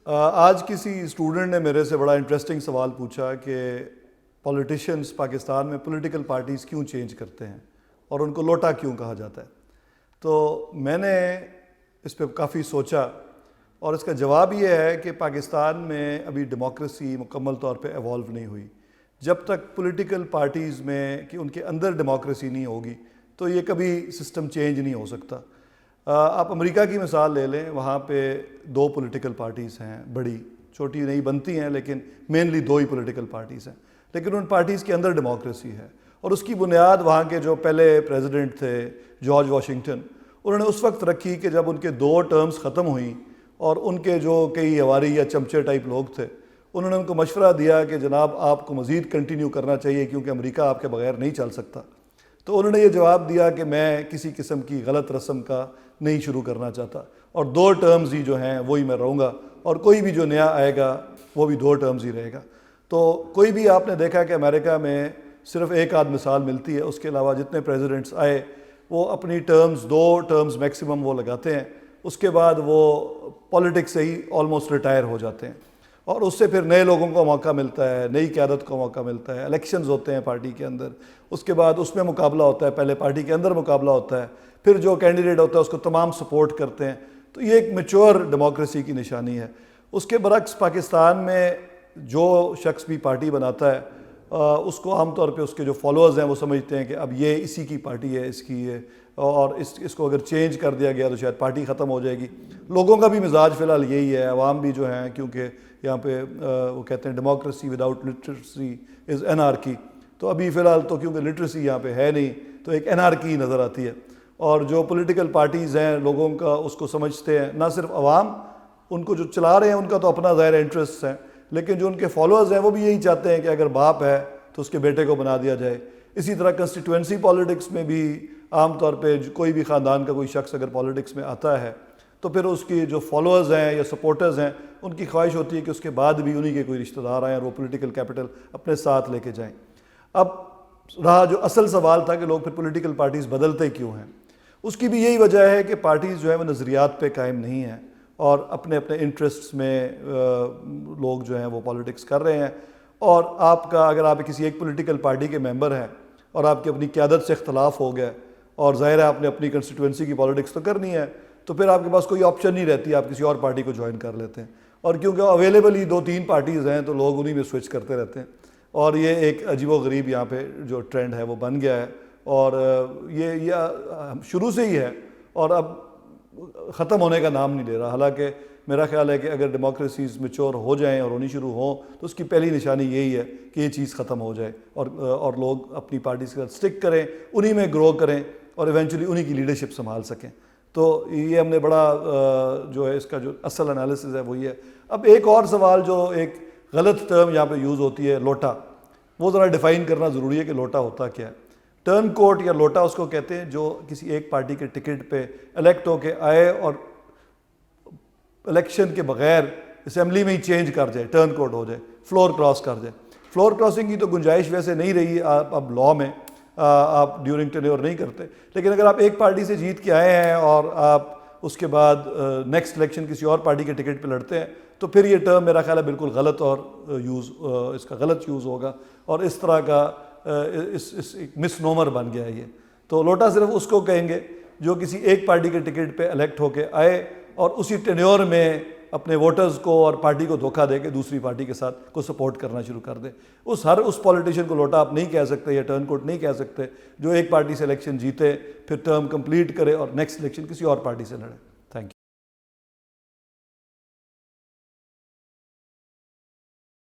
آج کسی اسٹوڈنٹ نے میرے سے بڑا انٹرسٹنگ سوال پوچھا کہ پولیٹیشنز پاکستان میں پولیٹیکل پارٹیز کیوں چینج کرتے ہیں اور ان کو لوٹا کیوں کہا جاتا ہے. تو میں نے اس پہ کافی سوچا اور اس کا جواب یہ ہے کہ پاکستان میں ابھی ڈیموکریسی مکمل طور پہ ایوالو نہیں ہوئی. جب تک پولیٹیکل پارٹیز میں کہ ان کے اندر ڈیموکریسی نہیں ہوگی تو یہ کبھی سسٹم چینج نہیں ہو سکتا. آپ امریکہ کی مثال لے لیں, وہاں پہ 2 پولیٹیکل پارٹیز ہیں, بڑی چھوٹی نہیں بنتی ہیں لیکن مینلی 2 ہی پولیٹیکل پارٹیز ہیں, لیکن ان پارٹیز کے اندر ڈیموکریسی ہے. اور اس کی بنیاد وہاں کے جو پہلے پریزیڈنٹ تھے جارج واشنگٹن, انہوں نے اس وقت رکھی کہ جب ان کے 2 ٹرمز ختم ہوئیں اور ان کے جو کئی ہواری یا چمچے ٹائپ لوگ تھے انہوں نے ان کو مشورہ دیا کہ جناب آپ کو مزید کنٹینیو کرنا چاہیے کیونکہ امریکہ آپ کے بغیر نہیں چل سکتا. تو انہوں نے یہ جواب دیا کہ میں کسی قسم کی غلط رسم کا نہیں شروع کرنا چاہتا اور 2 ٹرمز ہی جو ہیں وہی میں رہوں گا اور کوئی بھی جو نیا آئے گا وہ بھی 2 ٹرمز ہی رہے گا. تو کوئی بھی آپ نے دیکھا کہ امریکہ میں صرف ایک آدھ مثال ملتی ہے, اس کے علاوہ جتنے پریزیڈنٹس آئے وہ اپنی ٹرمز 2 ٹرمز میکسیمم وہ لگاتے ہیں, اس کے بعد وہ پولیٹکس سے ہی آلموسٹ ریٹائر ہو جاتے ہیں اور اس سے پھر نئے لوگوں کو موقع ملتا ہے, نئی قیادت کو موقع ملتا ہے, الیکشنز ہوتے ہیں پارٹی کے اندر, اس کے بعد اس میں مقابلہ ہوتا ہے, پہلے پارٹی کے اندر مقابلہ ہوتا ہے, پھر جو کینڈیڈیٹ ہوتا ہے اس کو تمام سپورٹ کرتے ہیں. تو یہ ایک میچور ڈیموکریسی کی نشانی ہے. اس کے برعکس پاکستان میں جو شخص بھی پارٹی بناتا ہے اس کو عام طور پہ اس کے جو فالوورز ہیں وہ سمجھتے ہیں کہ اب یہ اسی کی پارٹی ہے, اس کی یہ, اور اس کو اگر چینج کر دیا گیا تو شاید پارٹی ختم ہو جائے گی. لوگوں کا بھی مزاج فی الحال یہی ہے, عوام بھی جو ہیں کیونکہ یہاں پہ وہ کہتے ہیں ڈیموکریسی وداؤٹ لٹریسی از انارکی, تو ابھی فی الحال تو کیونکہ لٹریسی یہاں پہ ہے نہیں تو ایک انارکی نظر آتی ہے. اور جو پولیٹیکل پارٹیز ہیں لوگوں کا اس کو سمجھتے ہیں, نہ صرف عوام, ان کو جو چلا رہے ہیں ان کا تو اپنا ظاہر انٹرسٹ ہے, لیکن جو ان کے فالوورز ہیں وہ بھی یہی چاہتے ہیں کہ اگر باپ ہے تو اس کے بیٹے کو بنا دیا جائے. اسی طرح کنسٹیٹوئنسی پالیٹکس میں بھی عام طور پہ کوئی بھی خاندان کا کوئی شخص اگر پالیٹکس میں آتا ہے تو پھر اس کی جو فالوورز ہیں یا سپورٹرز ہیں ان کی خواہش ہوتی ہے کہ اس کے بعد بھی انہی کے کوئی رشتہ دار آئیں اور وہ پولیٹیکل کیپٹل اپنے ساتھ لے کے جائیں. اب رہا جو اصل سوال تھا کہ لوگ پھر پولیٹیکل پارٹیز بدلتے کیوں ہیں, اس کی بھی یہی وجہ ہے کہ پارٹیز جو ہیں وہ نظریات پہ قائم نہیں ہیں اور اپنے اپنے انٹرسٹس میں لوگ جو ہیں وہ پالیٹکس کر رہے ہیں. اور آپ کا اگر آپ کسی ایک پولیٹیکل پارٹی کے ممبر ہیں اور آپ کی اپنی قیادت سے اختلاف ہو گیا اور ظاہر ہے آپ نے اپنی کنسٹیٹوئنسی کی پالیٹکس تو کرنی ہے, تو پھر آپ کے پاس کوئی آپشن نہیں رہتی, آپ کسی اور پارٹی کو جوائن کر لیتے ہیں. اور کیونکہ اویلیبل ہی 2-3 پارٹیز ہیں تو لوگ انہی میں سوئچ کرتے رہتے ہیں, اور یہ ایک عجیب و غریب یہاں پہ جو ٹرینڈ ہے وہ بن گیا ہے. اور یہ شروع سے ہی ہے اور اب ختم ہونے کا نام نہیں لے رہا. حالانکہ میرا خیال ہے کہ اگر ڈیموکریسیز میچور ہو جائیں اور ہونی شروع ہوں تو اس کی پہلی نشانی یہی ہے کہ یہ چیز ختم ہو جائے اور لوگ اپنی پارٹیز کے ساتھ سٹک کریں, انہی میں گرو کریں اور ایونچولی انہی کی لیڈرشپ سنبھال سکیں. تو یہ ہم نے بڑا جو ہے اس کا جو اصل انالیسز ہے وہی ہے. اب ایک اور سوال جو ایک غلط ٹرم یہاں پہ یوز ہوتی ہے, لوٹا, وہ ذرا ڈیفائن کرنا ضروری ہے کہ لوٹا ہوتا کیا ہے. ٹرن کوٹ یا لوٹا اس کو کہتے ہیں جو کسی ایک پارٹی کے ٹکٹ پہ الیکٹ ہو کے آئے اور الیکشن کے بغیر اسمبلی میں ہی چینج کر جائے, ٹرن کوٹ ہو جائے, فلور کراس کر جائے. فلور کراسنگ کی تو گنجائش ویسے نہیں رہی اب لاء میں, آپ ڈیورنگ ٹینیور نہیں کرتے, لیکن اگر آپ ایک پارٹی سے جیت کے آئے ہیں اور آپ اس کے بعد نیکسٹ الیکشن کسی اور پارٹی کے ٹکٹ پہ لڑتے ہیں تو پھر یہ ٹرم میرا خیال ہے بالکل غلط اور اس کا غلط یوز ہوگا اور اس طرح کا ایک مس نومر بن گیا ہے یہ. تو لوٹا صرف اس کو کہیں گے جو کسی ایک پارٹی کے ٹکٹ پہ الیکٹ ہو کے آئے اور اسی ٹینیور میں اپنے ووٹرز کو اور پارٹی کو دھوکہ دے کے دوسری پارٹی کے ساتھ کو سپورٹ کرنا شروع کر دے. اس پولیٹیشین کو لوٹا آپ نہیں کہہ سکتے یا ٹرن کوٹ نہیں کہہ سکتے جو ایک پارٹی سے الیکشن جیتے پھر ٹرم کمپلیٹ کرے اور نیکسٹ الیکشن کسی اور پارٹی سے لڑے.